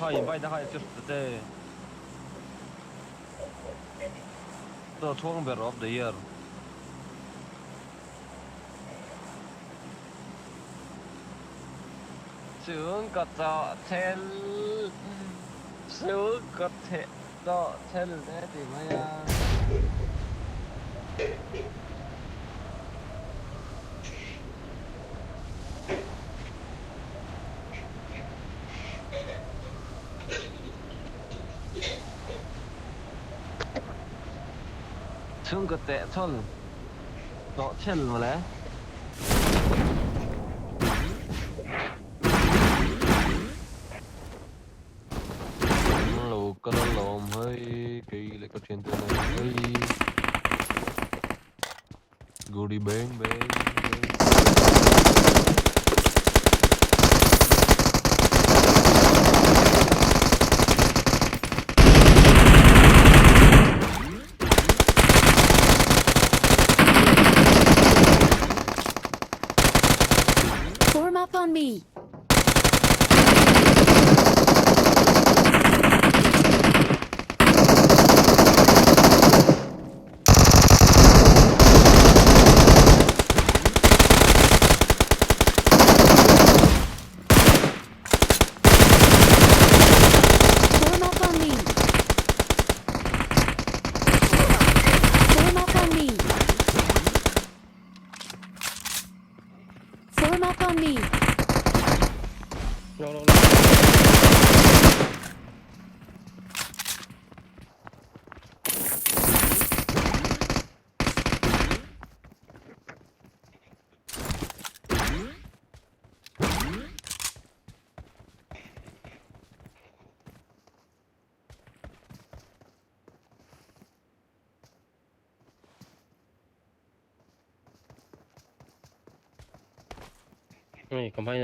Har invite det har jeg kjøpt det. Da tvang av det gjør. Xuống có trọ theo xuống có thể trọ theo thế thì mới xuống có thể thôi trọ theo mà lẽ có nó lồm hơi kỳ lại có chuyện từ này hơi gù đi bên Form up on me. Form up on me.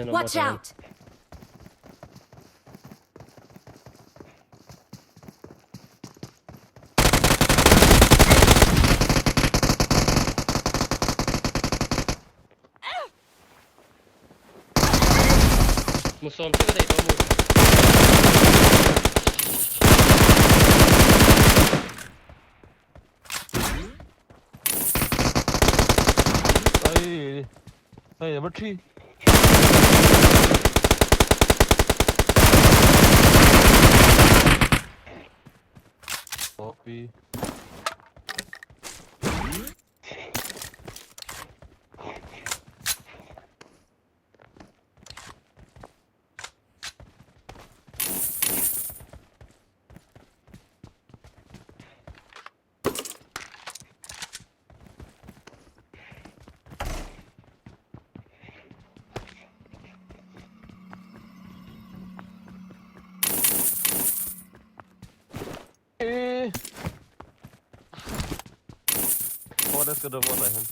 No. Watch out! Một xóm trước đây có một. Đây là bất truy. Copy. Det ska det vara där hen.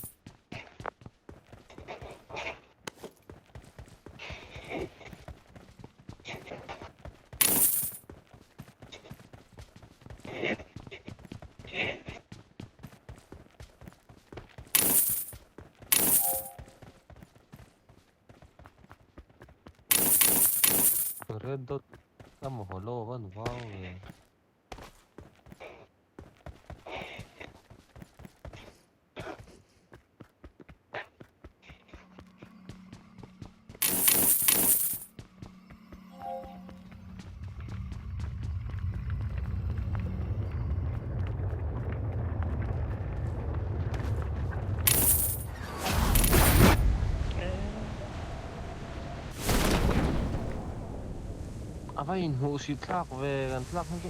Red dot sama holo kan wow. apa in hu si tlak ve kan tlak tu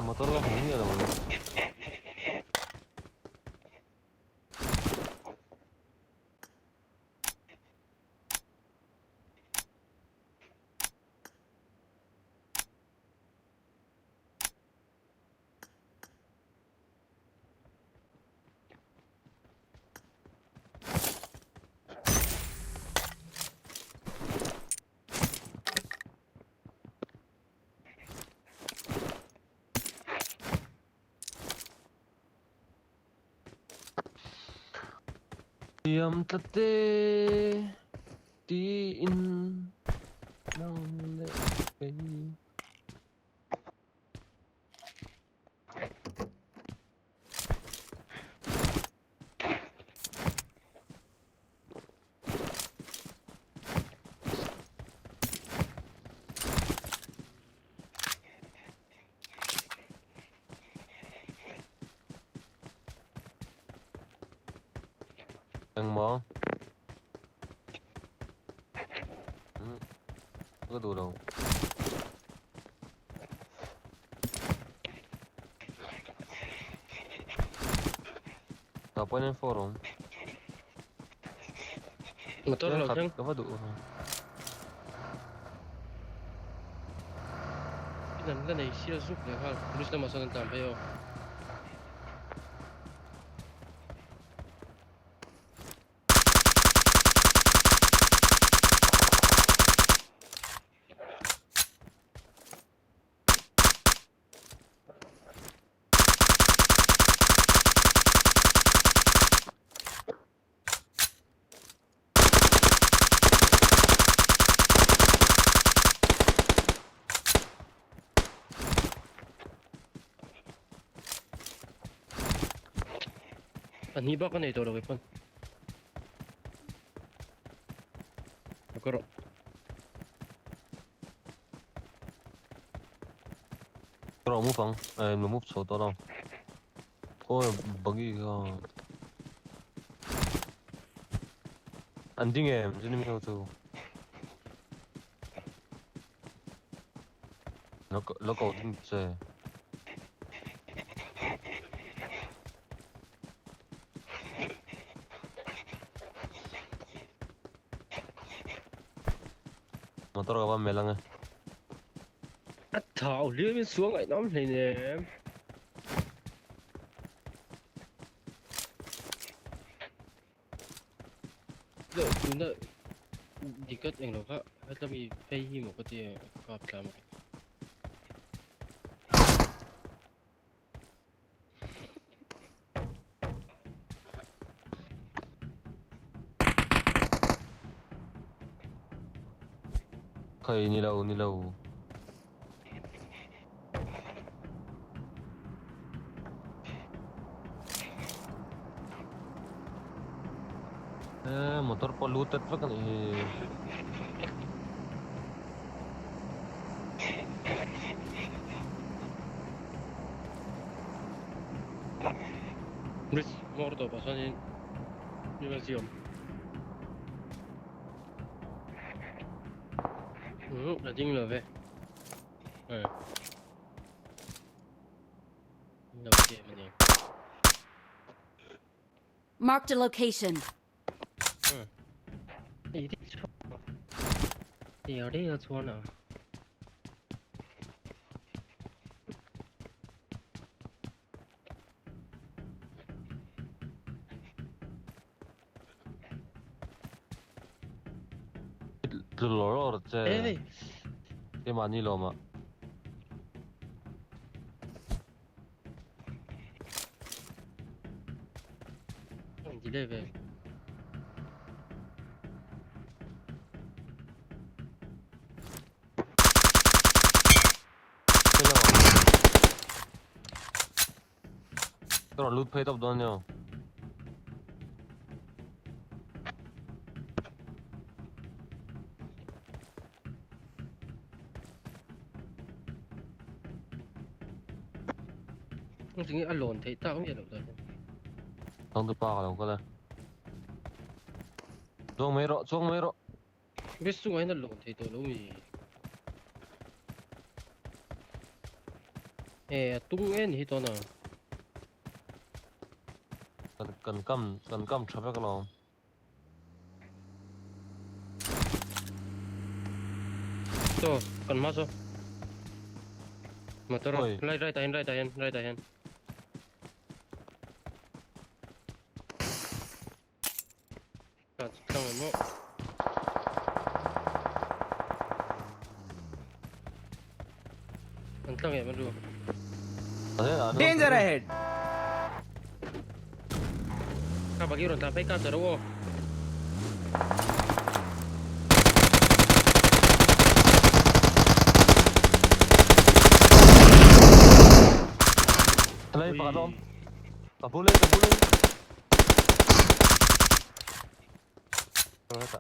motor lah ini ada mana diam tete di in nang le phei Yang mau? Có đủ đâu. Apa yang forum? Motor lo kan? Apa đủ? Cái này siêu giúp này ha. Lúc nào mà sao tạm phải không? Anh hi bác cái này tôi đâu cái phân. Có rồi. Rồi move phẳng, mình move số to đâu. Thôi buggy cái. Anh đi nghe, chứ mình không thu. Nó cầu tin chơi. Motor apa melangnya? Thảo liếc bên xuống lại nóm này nè em. Giờ chúng ta đi cất anh đâu khác, hay là bị phei một cái gì cọp làm. Khơi ni lâu. Motor polluted pa kan eh. Chris, morto, pasó en diversión. La ding là về. Đầu tiên mình nhìn. Marked a location. Đi đi chỗ. Đi ở đây là chỗ nào? Loro chứ. Ê, Cái mà ni lo mà. anh đi đây về. Cái loot phê tập đó nhá. Không chỉ nghĩ ăn lồn thấy tao không nhận được rồi. Không tôi pa đâu có đây. chuông mấy rồi. biết xung quanh nó lộn thì tôi lúc gì tung en thì tôi nào Cần cắm chắp cái lòng. tôi còn mất rồi mà tôi Ôi. rồi lại tay hen cả xong rồi mất anh tăng em mất rồi Danger ahead! các bác yêu ta phải cắt rồi đâu Lấy phá không? Cả bút lên. Rồi hết ạ.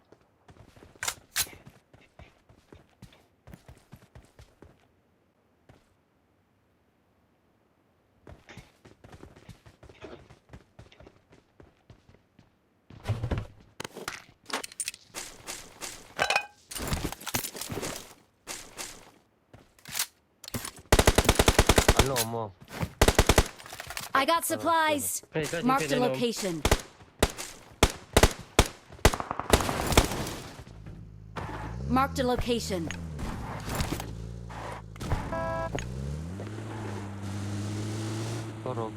Alo mà. I got supplies. Marked a location. Marked a location. Có rồi.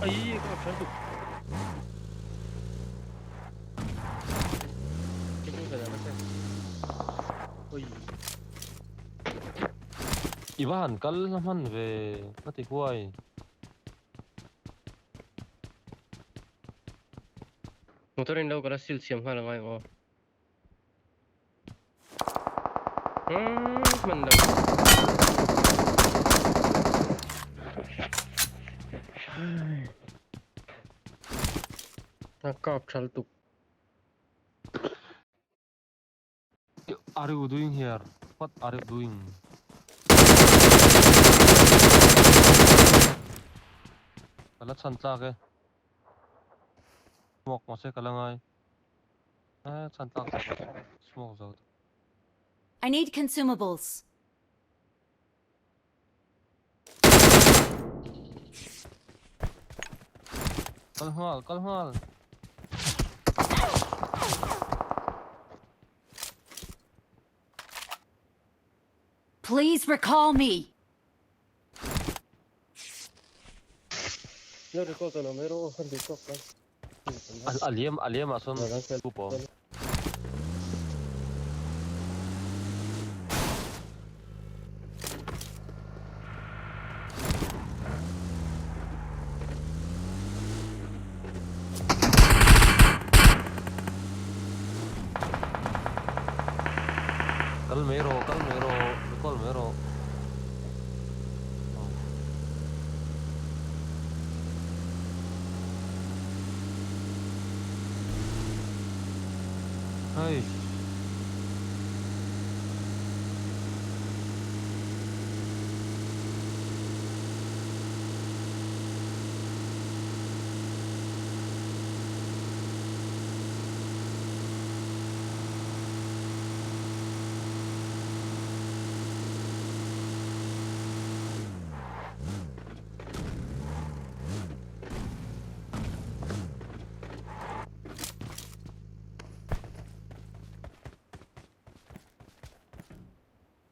ấy các bạn tục cái không phải là nó xem ôi Ibahan kal naman về mati kuay. motor in đâu có sil xiêm hoa là ngay ngó mình đâu ta cọp chal tục What are you doing here? What are you doing? Kalat santa ke. Smoke masih kalangai. Santa smoke zau. I need consumables. Kalhal. Please recall me. nhớ được câu nào mấy đâu không được câu đấy Aliem ason kupo. Colmero. Hey.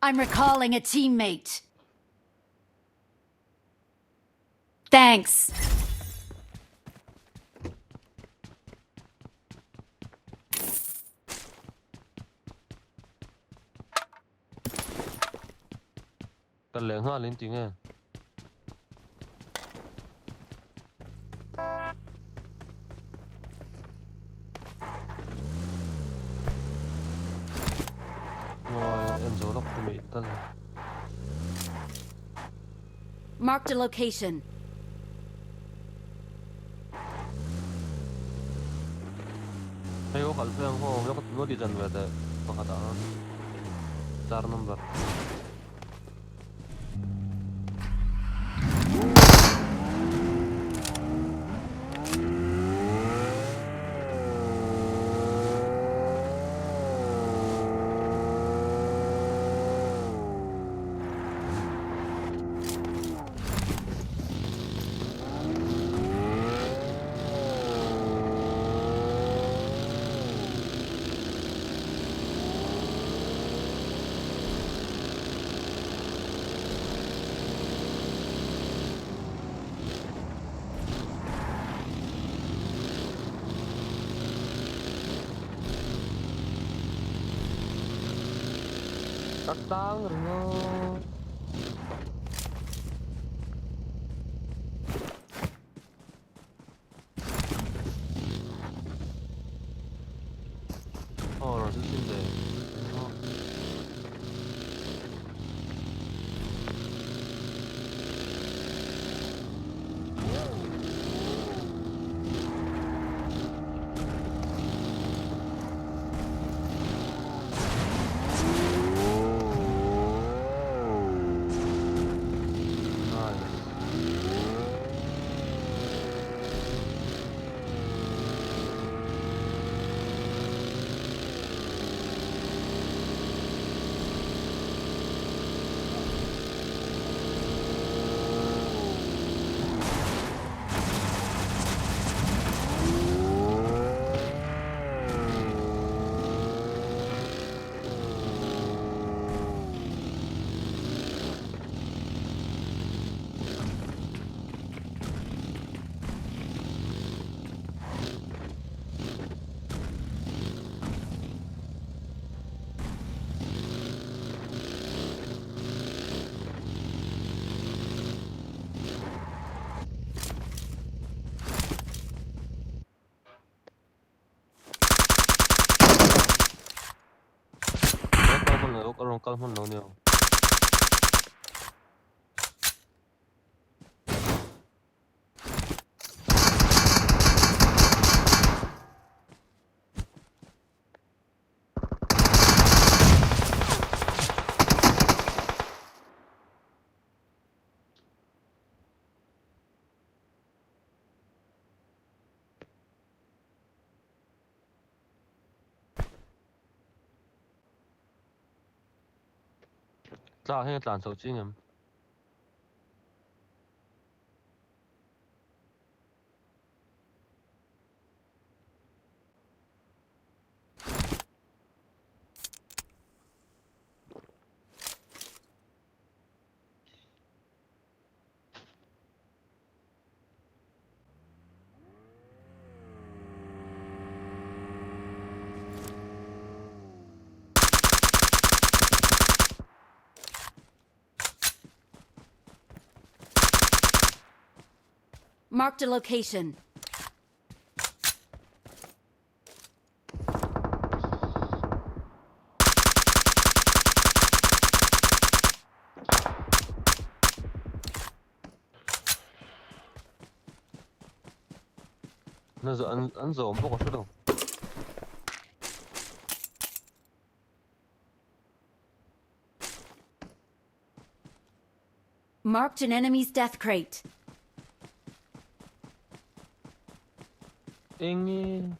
I'm recalling a teammate. Thanks. Cần lẻn hoa lên tiếng à. Em giấu đọc của mình tân. Marked a location. Hey, có khẩn phương không? Nó đi dần về đấy. Có khả đó. Star number. 딱땅 너. 러스인데. 깔은 깔면 나오네요. 자, hiện tản sầu chi nhầm. Marked a location. Nó giờ ăn dầu bốc vào đâu. Marked an enemy's death crate. 잉이.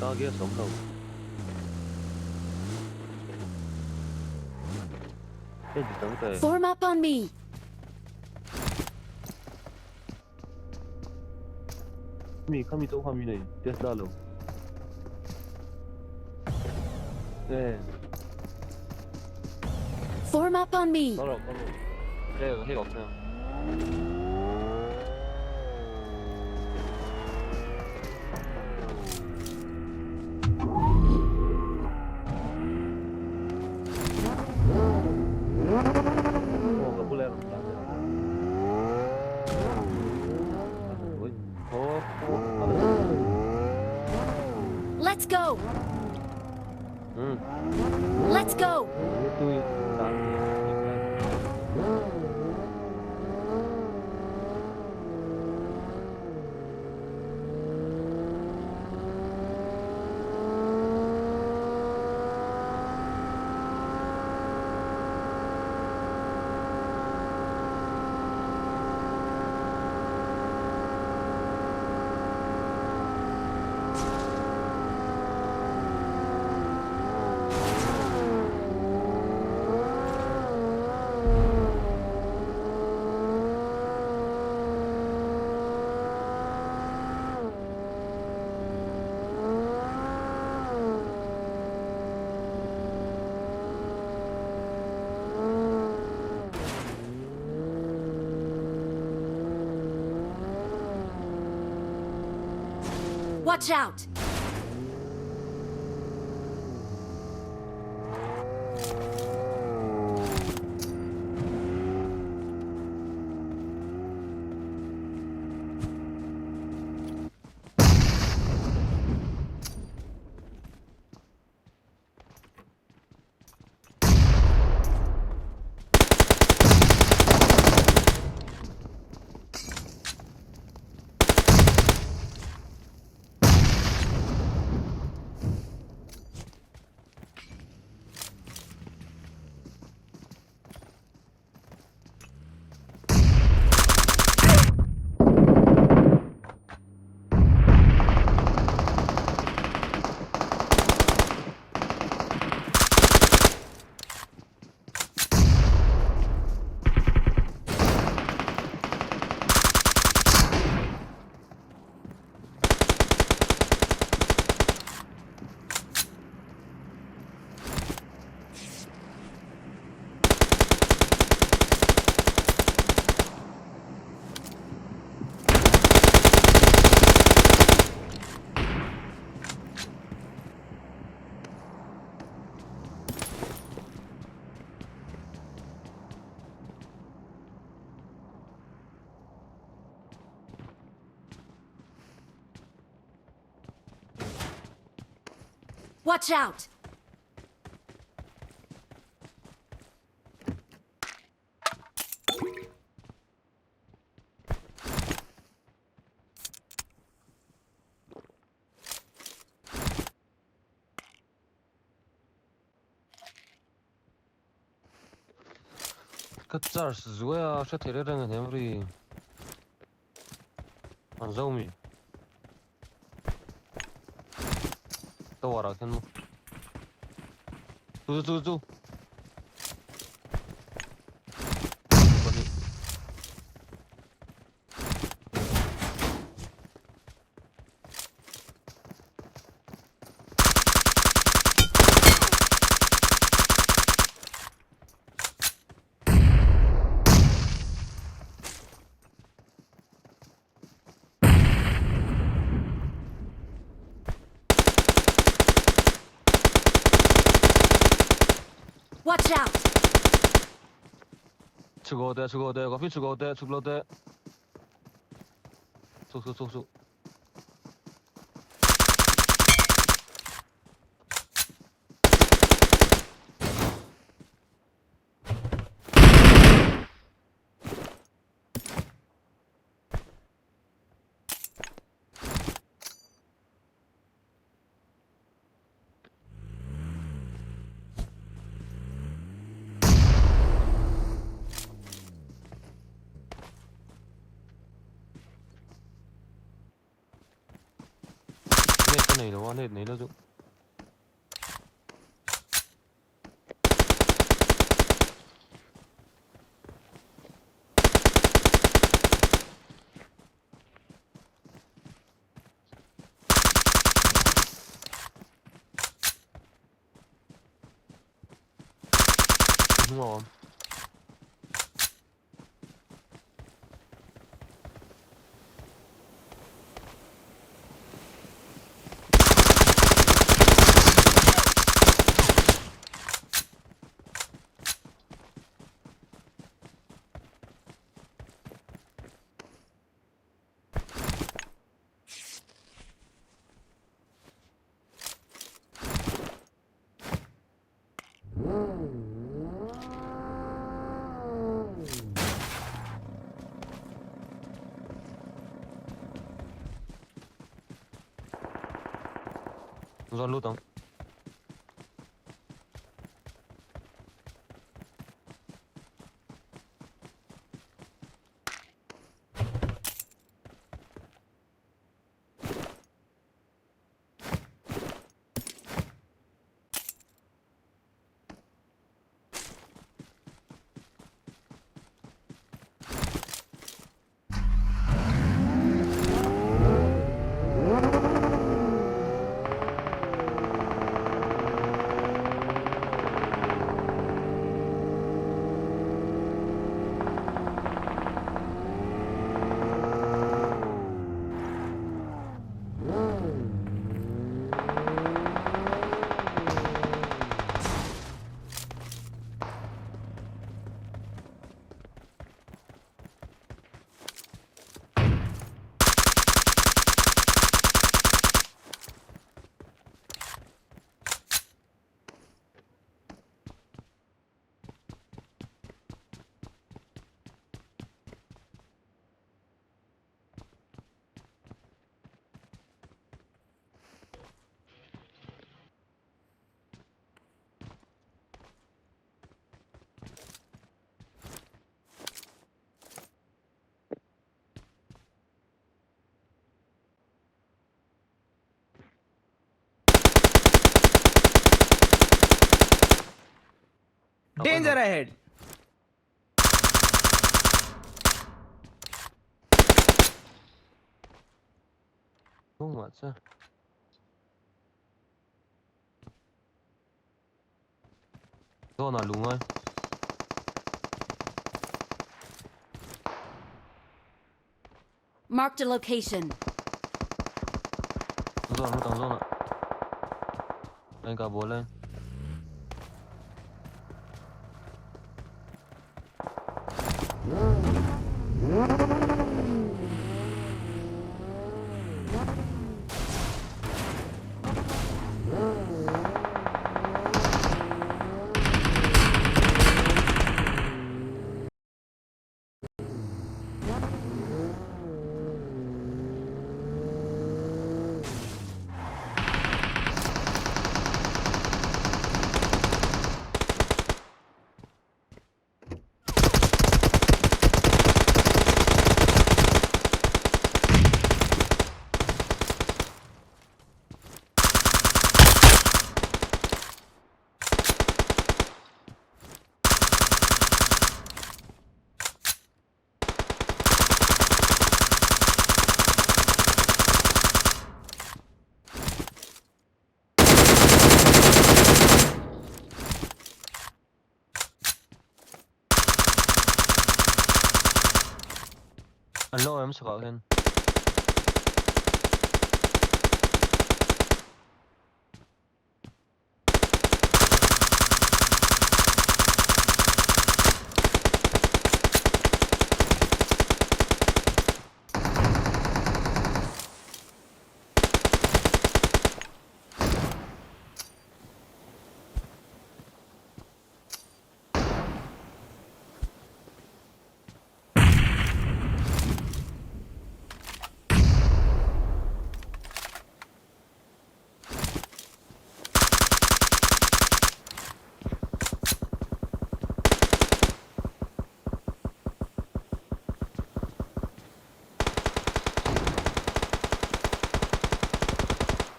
싸게 해서 없나. 헤이지 장대. Form up on me. Kami to kami na test lalo. Eh. Form up on me. 떨어. 그래 핵 없어요. Let's go. Let's go. Watch out. Watch out. كتار الزوايا شات يريرن هنمري انزومي طورا كنو زو Watch out. 죽어대 커피 죽어대 쏙 này nó qua này nó dụng đúng không? Do lút không? Danger ahead. Đúng rồi chứ. Do nào đúng ơi. Marked a location. Do nó tăng do nè. Anh cả bố lên. Alo em sẽ gọi lên.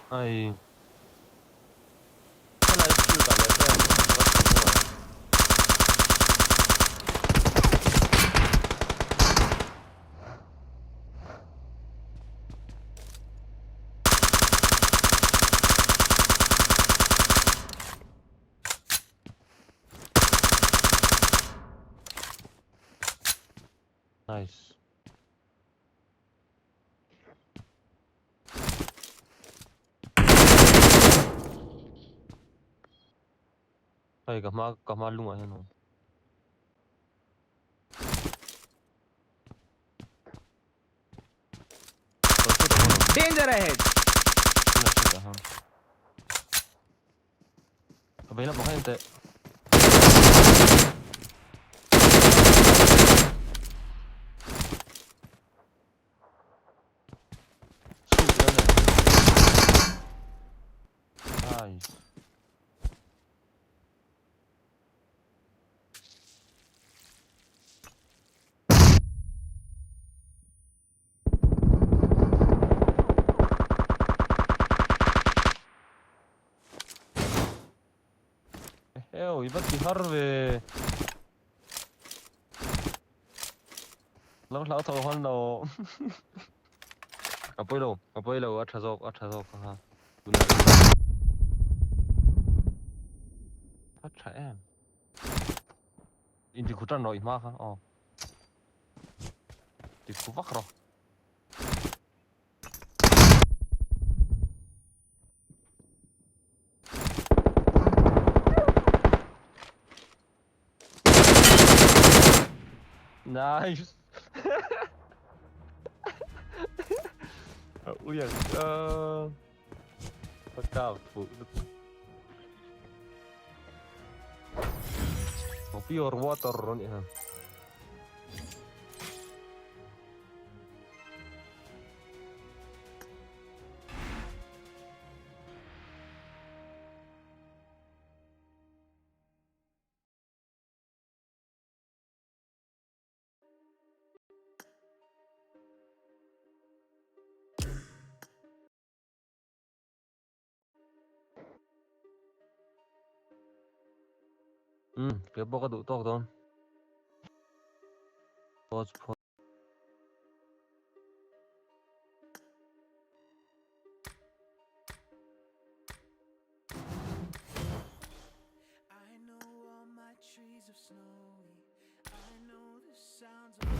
Ay. Cái này chưa cả lời quen. nice ไปกลับมาลุงอ่ะฮะน้อง Danger ahead. Kabila mo kayo, te. Nice. Ibatti harve. Lang lao thầu hoan đầu. Kapoi lo, achazok ha. Phát trẻ em. In thì cũng trăn rồi mà ha. Thì cũng vắt rồi. Nice. Ui giời. Phát cao phụ. Pure water nih ha. Cái bao cái đủ to thôi. Pause. I know all my trees are snowy. I know the sounds of